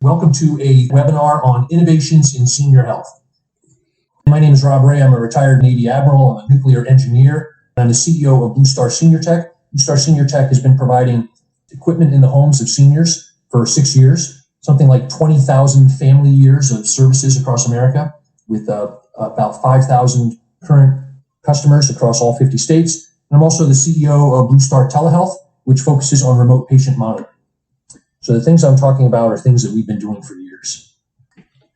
Welcome to a webinar on innovations in senior health. My name is Wray. I'm a retired Navy Admiral. I'm a nuclear engineer. I'm the CEO of BlueStar SeniorTech. BlueStar SeniorTech has been providing equipment in the homes of seniors for 6 years, something like 20,000 family years of services across America, with about 5,000 current customers across all 50 states. And I'm also the CEO of BlueStar TeleHealth, which focuses on remote patient monitoring. So the things I'm talking about are things that we've been doing for years.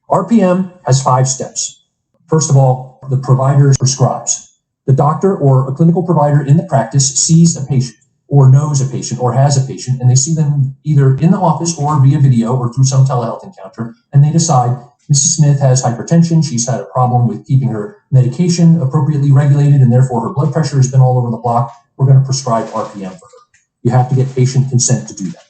RPM has 5 steps. First of all, the provider prescribes. The doctor or a clinical provider in the practice sees a patient or knows a patient or has a patient, and they see them either in the office or via video or through some telehealth encounter, and they decide Mrs. Smith has hypertension, she's had a problem with keeping her medication appropriately regulated, and therefore her blood pressure has been all over the block. We're going to prescribe RPM for her. You have to get patient consent to do that.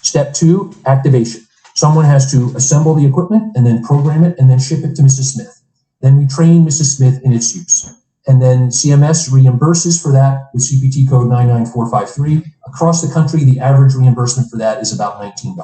Step 2, activation. Someone has to assemble the equipment and then program it and then ship it to Mrs. Smith. Then we train Mrs. Smith in its use. And then CMS reimburses for that with CPT code 99453. Across the country, the average reimbursement for that is about $19.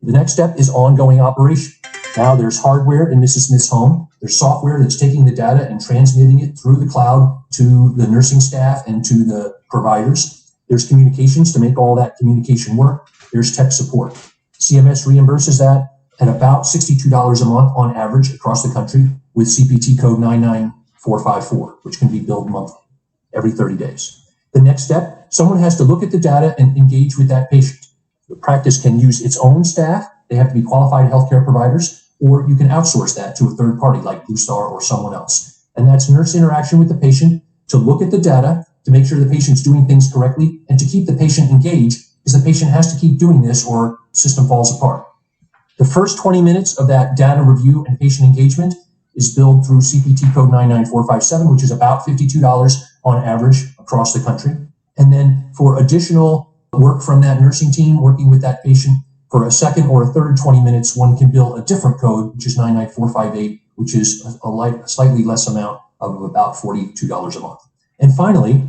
The next step is ongoing operation. Now there's hardware in Mrs. Smith's home. There's software that's taking the data and transmitting it through the cloud to the nursing staff and to the providers. There's communications to make all that communication work. There's tech support. CMS reimburses that at about $62 a month on average across the country with CPT code 99454, which can be billed monthly, every 30 days. The next step, someone has to look at the data and engage with that patient. The practice can use its own staff. They have to be qualified healthcare providers, or you can outsource that to a third party like BlueStar or someone else. And that's nurse interaction with the patient to look at the data, to make sure the patient's doing things correctly, and to keep the patient engaged, because the patient has to keep doing this or the system falls apart. The first 20 minutes of that data review and patient engagement is billed through CPT code 99457, which is about $52 on average across the country. And then for additional work from that nursing team working with that patient, for a second or a third 20 minutes, one can bill a different code, which is 99458, which is a slightly less amount of about $42 a month. And finally,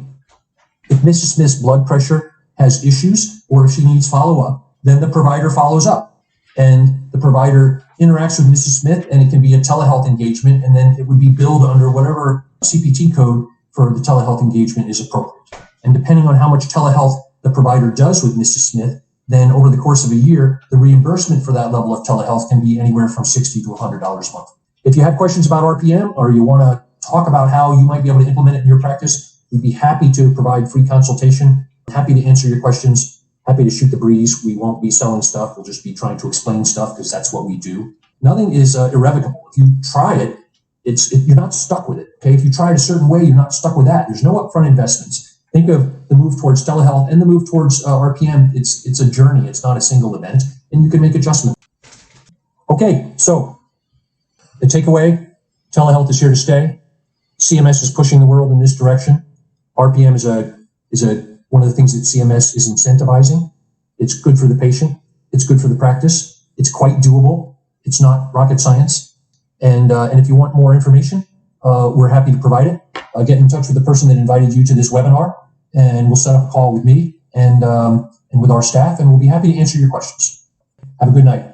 if Mrs. Smith's blood pressure has issues or if she needs follow-up, then the provider follows up. And the provider interacts with Mrs. Smith, and it can be a telehealth engagement, and then it would be billed under whatever CPT code for the telehealth engagement is appropriate. And depending on how much telehealth the provider does with Mrs. Smith, then over the course of a year, the reimbursement for that level of telehealth can be anywhere from $60 to $100 a month. If you have questions about RPM or you want to talk about how you might be able to implement it in your practice, we'd be happy to provide free consultation, happy to answer your questions, happy to shoot the breeze. We won't be selling stuff. We'll just be trying to explain stuff because that's what we do. Nothing is irrevocable. If you try it, you're not stuck with it. Okay, if you try it a certain way, you're not stuck with that. There's no upfront investments. Think of the move towards telehealth and the move towards RPM. It's a journey. It's not a single event, and you can make adjustments. Okay, so the takeaway: telehealth is here to stay. CMS is pushing the world in this direction. RPM is one of the things that CMS is incentivizing. It's good for the patient. It's good for the practice. It's quite doable. It's not rocket science. And if you want more information, we're happy to provide it. Get in touch with the person that invited you to this webinar, and we'll set up a call with me and with our staff, and we'll be happy to answer your questions. Have a good night.